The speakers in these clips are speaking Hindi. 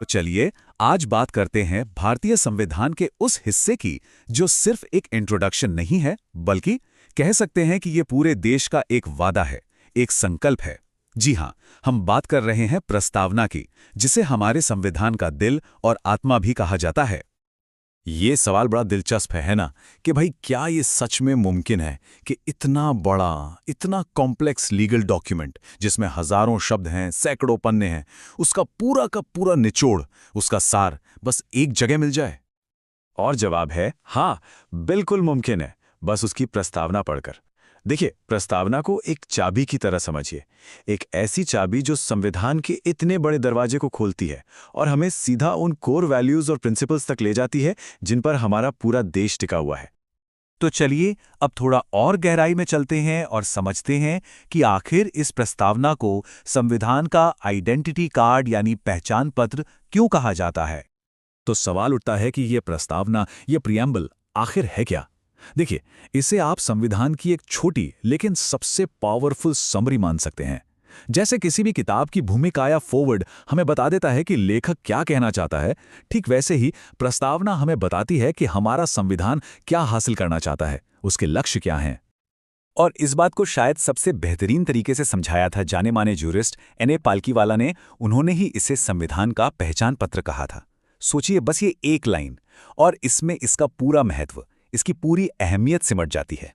तो चलिए आज बात करते हैं भारतीय संविधान के उस हिस्से की जो सिर्फ एक इंट्रोडक्शन नहीं है, बल्कि कह सकते हैं कि ये पूरे देश का एक वादा है, एक संकल्प है। जी हाँ, हम बात कर रहे हैं प्रस्तावना की, जिसे हमारे संविधान का दिल और आत्मा भी कहा जाता है। ये सवाल बड़ा दिलचस्प है ना, कि भाई क्या ये सच में मुमकिन है कि इतना बड़ा, इतना कॉम्प्लेक्स लीगल डॉक्यूमेंट जिसमें हजारों शब्द हैं, सैकड़ों पन्ने हैं, उसका पूरा का पूरा निचोड़, उसका सार बस एक जगह मिल जाए? और जवाब है हाँ, बिल्कुल मुमकिन है, बस उसकी प्रस्तावना पढ़कर। देखिए, प्रस्तावना को एक चाबी की तरह समझिए, एक ऐसी चाबी जो संविधान के इतने बड़े दरवाजे को खोलती है और हमें सीधा उन कोर वैल्यूज और प्रिंसिपल्स तक ले जाती है जिन पर हमारा पूरा देश टिका हुआ है। तो चलिए अब थोड़ा और गहराई में चलते हैं और समझते हैं कि आखिर इस प्रस्तावना को संविधान का आइडेंटिटी कार्ड यानी पहचान पत्र क्यों कहा जाता है। तो सवाल उठता है कि ये प्रस्तावना, ये प्रियम्बल आखिर है क्या? देखिए, इसे आप संविधान की एक छोटी लेकिन सबसे पावरफुल समरी मान सकते हैं। जैसे किसी भी किताब की भूमिका या फॉरवर्ड हमें बता देता है कि लेखक क्या कहना चाहता है, ठीक वैसे ही प्रस्तावना हमें बताती है कि हमारा संविधान क्या हासिल करना चाहता है, उसके लक्ष्य क्या हैं। और इस बात को शायद सबसे बेहतरीन तरीके से समझाया था जाने माने जूरिस्ट N.A. पाल्कीवाला ने। उन्होंने ही इसे संविधान का पहचान पत्र कहा था। सोचिए, बस ये एक लाइन और इसमें इसका पूरा महत्व, इसकी पूरी अहमियत सिमट जाती है।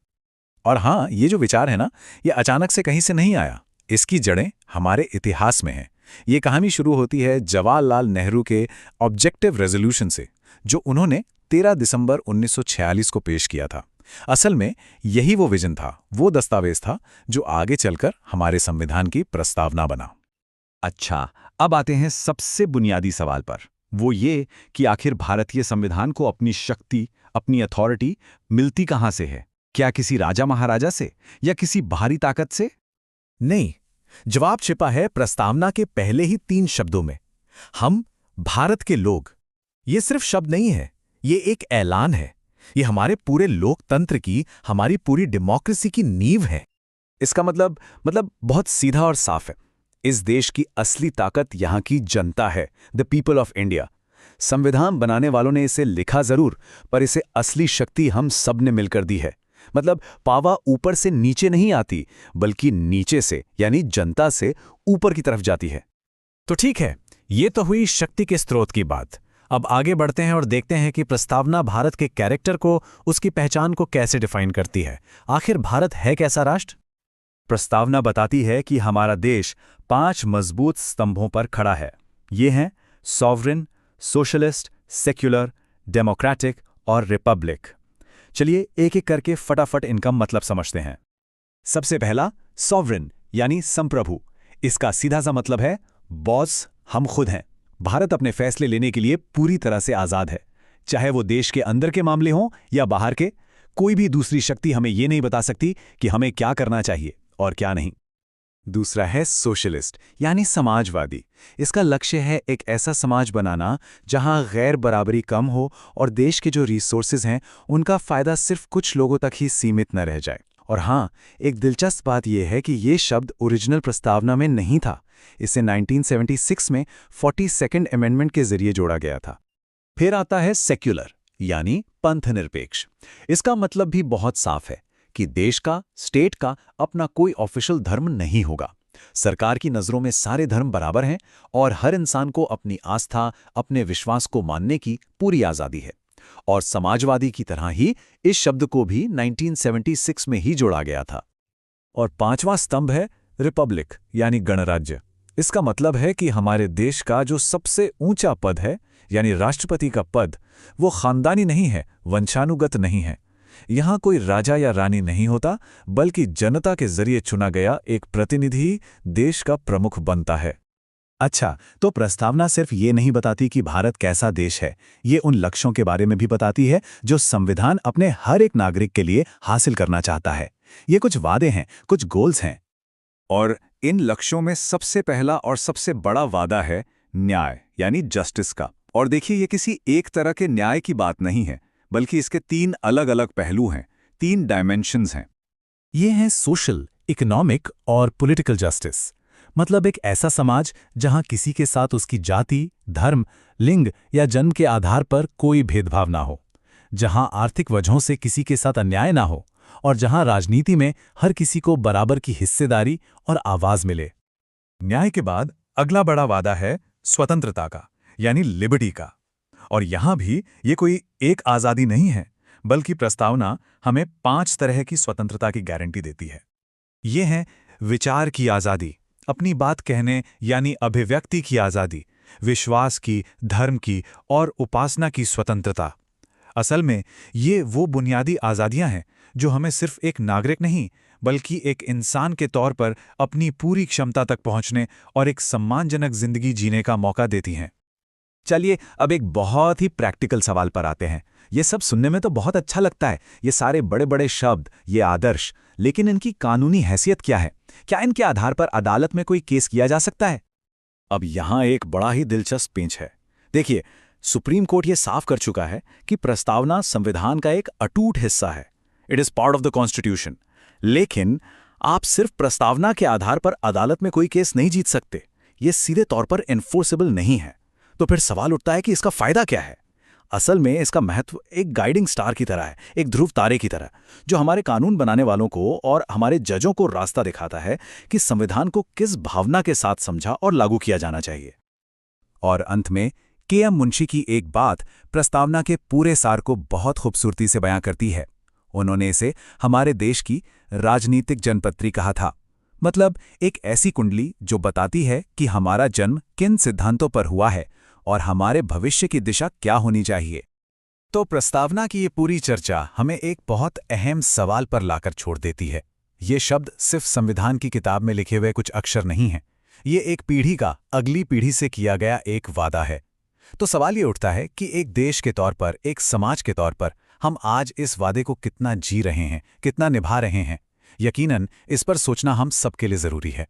और हाँ, ये जो विचार है ना, ये अचानक से कहीं से नहीं आया। इसकी जड़ें हमारे इतिहास में हैं। ये कहानी शुरू होती है जवाहरलाल नेहरू के ऑब्जेक्टिव रेजोल्यूशन से, जो उन्होंने 13 दिसंबर 1946 को पेश किया था। असल में यही वो विजन था, वो दस्तावेज था जो आगे चलकर हमारे संविधान की प्रस्तावना बना। अच्छा, अब आते हैं सबसे बुनियादी सवाल पर। वो ये कि आखिर भारतीय संविधान को अपनी शक्ति, अपनी अथॉरिटी मिलती कहाँ से है? क्या किसी राजा महाराजा से या किसी बाहरी ताकत से? नहीं, जवाब छिपा है प्रस्तावना के पहले ही 3 शब्दों में, हम भारत के लोग। ये सिर्फ शब्द नहीं है, ये एक ऐलान है। ये हमारे पूरे लोकतंत्र की, हमारी पूरी डेमोक्रेसी की नींव है। इसका मतलब बहुत सीधा और साफ है। इस देश की असली ताकत यहाँ की जनता है, द पीपल ऑफ इंडिया। संविधान बनाने वालों ने इसे लिखा जरूर, पर इसे असली शक्ति हम सब ने मिलकर दी है। मतलब पावा ऊपर से नीचे नहीं आती, बल्कि नीचे से यानी जनता से ऊपर की तरफ जाती है। तो ठीक है, ये तो हुई शक्ति के स्रोत की बात। अब आगे बढ़ते हैं और देखते हैं कि प्रस्तावना भारत के कैरेक्टर को, उसकी पहचान को कैसे डिफाइन करती है। आखिर भारत है कैसा राष्ट्र? प्रस्तावना बताती है कि हमारा देश 5 मजबूत स्तंभों पर खड़ा है। ये हैं सॉवरेन, सोशलिस्ट, सेक्युलर, डेमोक्रेटिक और रिपब्लिक। चलिए एक एक करके फटाफट इनका मतलब समझते हैं। सबसे पहला, सॉवरेन यानी संप्रभु। इसका सीधा सा मतलब है बॉस हम खुद हैं। भारत अपने फैसले लेने के लिए पूरी तरह से आज़ाद है। चाहे वो देश के अंदर के मामले हों या बाहर के, कोई भी दूसरी शक्ति हमें ये नहीं बता सकती कि हमें क्या करना चाहिए और क्या नहीं। दूसरा है सोशलिस्ट यानी समाजवादी। इसका लक्ष्य है एक ऐसा समाज बनाना जहां गैर बराबरी कम हो और देश के जो रिसोर्सेज हैं उनका फायदा सिर्फ कुछ लोगों तक ही सीमित न रह जाए। और हाँ, एक दिलचस्प बात यह है कि ये शब्द ओरिजिनल प्रस्तावना में नहीं था। इसे 1976 में 42nd अमेंडमेंट के जरिए जोड़ा गया था। फिर आता है सेक्युलर यानी पंथनिरपेक्ष। इसका मतलब भी बहुत साफ है कि देश का, स्टेट का अपना कोई ऑफिशियल धर्म नहीं होगा। सरकार की नज़रों में सारे धर्म बराबर हैं और हर इंसान को अपनी आस्था, अपने विश्वास को मानने की पूरी आज़ादी है। और समाजवादी की तरह ही इस शब्द को भी 1976 में ही जोड़ा गया था। और 5वां स्तंभ है रिपब्लिक यानी गणराज्य। इसका मतलब है कि हमारे देश का जो सबसे ऊंचा पद है यानी राष्ट्रपति का पद, वो खानदानी नहीं है, वंशानुगत नहीं है। यहाँ कोई राजा या रानी नहीं होता, बल्कि जनता के जरिए चुना गया एक प्रतिनिधि देश का प्रमुख बनता है। अच्छा, तो प्रस्तावना सिर्फ ये नहीं बताती कि भारत कैसा देश है, ये उन लक्ष्यों के बारे में भी बताती है जो संविधान अपने हर एक नागरिक के लिए हासिल करना चाहता है। ये कुछ वादे हैं, कुछ गोल्स हैं। और इन लक्ष्यों में सबसे पहला और सबसे बड़ा वादा है न्याय यानी जस्टिस का। और देखिए, ये किसी एक तरह के न्याय की बात नहीं है, बल्कि इसके 3 अलग अलग पहलू हैं, 3 डायमेंशंस हैं। ये हैं सोशल, इकोनॉमिक और पॉलिटिकल जस्टिस। मतलब एक ऐसा समाज जहां किसी के साथ उसकी जाति, धर्म, लिंग या जन्म के आधार पर कोई भेदभाव ना हो, जहां आर्थिक वजहों से किसी के साथ अन्याय ना हो और जहां राजनीति में हर किसी को बराबर की हिस्सेदारी और आवाज मिले। न्याय के बाद अगला बड़ा वादा है स्वतंत्रता का, यानी लिबर्टी का। और यहां भी ये कोई एक आज़ादी नहीं है, बल्कि प्रस्तावना हमें 5 तरह की स्वतंत्रता की गारंटी देती है। ये हैं विचार की आज़ादी, अपनी बात कहने यानी अभिव्यक्ति की आज़ादी, विश्वास की, धर्म की और उपासना की स्वतंत्रता। असल में ये वो बुनियादी आज़ादियां हैं जो हमें सिर्फ एक नागरिक नहीं, बल्कि एक इंसान के तौर पर अपनी पूरी क्षमता तक पहुंचने और एक सम्मानजनक जिंदगी जीने का मौका देती हैं। चलिए अब एक बहुत ही प्रैक्टिकल सवाल पर आते हैं। ये सब सुनने में तो बहुत अच्छा लगता है, ये सारे बड़े बड़े शब्द, ये आदर्श, लेकिन इनकी कानूनी हैसियत क्या है? क्या इनके आधार पर अदालत में कोई केस किया जा सकता है? अब यहाँ एक बड़ा ही दिलचस्प पेंच है। देखिए, सुप्रीम कोर्ट ये साफ कर चुका है कि प्रस्तावना संविधान का एक अटूट हिस्सा है। It is part of the constitution. लेकिन आप सिर्फ प्रस्तावना के आधार पर अदालत में कोई केस नहीं जीत सकते। ये सीधे तौर पर एनफोर्सेबल नहीं है। तो फिर सवाल उठता है कि इसका फायदा क्या है? असल में इसका महत्व एक गाइडिंग स्टार की तरह है, एक ध्रुव तारे की तरह, जो हमारे कानून बनाने वालों को और हमारे जजों को रास्ता दिखाता है कि संविधान को किस भावना के साथ समझा और लागू किया जाना चाहिए। और अंत में के.एम. मुंशी की एक बात प्रस्तावना के पूरे सार को बहुत खूबसूरती से बयां करती है। उन्होंने इसे हमारे देश की राजनीतिक जनपत्री कहा था। मतलब एक ऐसी कुंडली जो बताती है कि हमारा जन्म किन सिद्धांतों पर हुआ है और हमारे भविष्य की दिशा क्या होनी चाहिए। तो प्रस्तावना की ये पूरी चर्चा हमें एक बहुत अहम सवाल पर लाकर छोड़ देती है। ये शब्द सिर्फ संविधान की किताब में लिखे हुए कुछ अक्षर नहीं हैं। ये एक पीढ़ी का अगली पीढ़ी से किया गया एक वादा है। तो सवाल ये उठता है कि एक देश के तौर पर, एक समाज के तौर पर हम आज इस वादे को कितना जी रहे हैं, कितना निभा रहे हैं। यकीनन इस पर सोचना हम सबके लिए जरूरी है।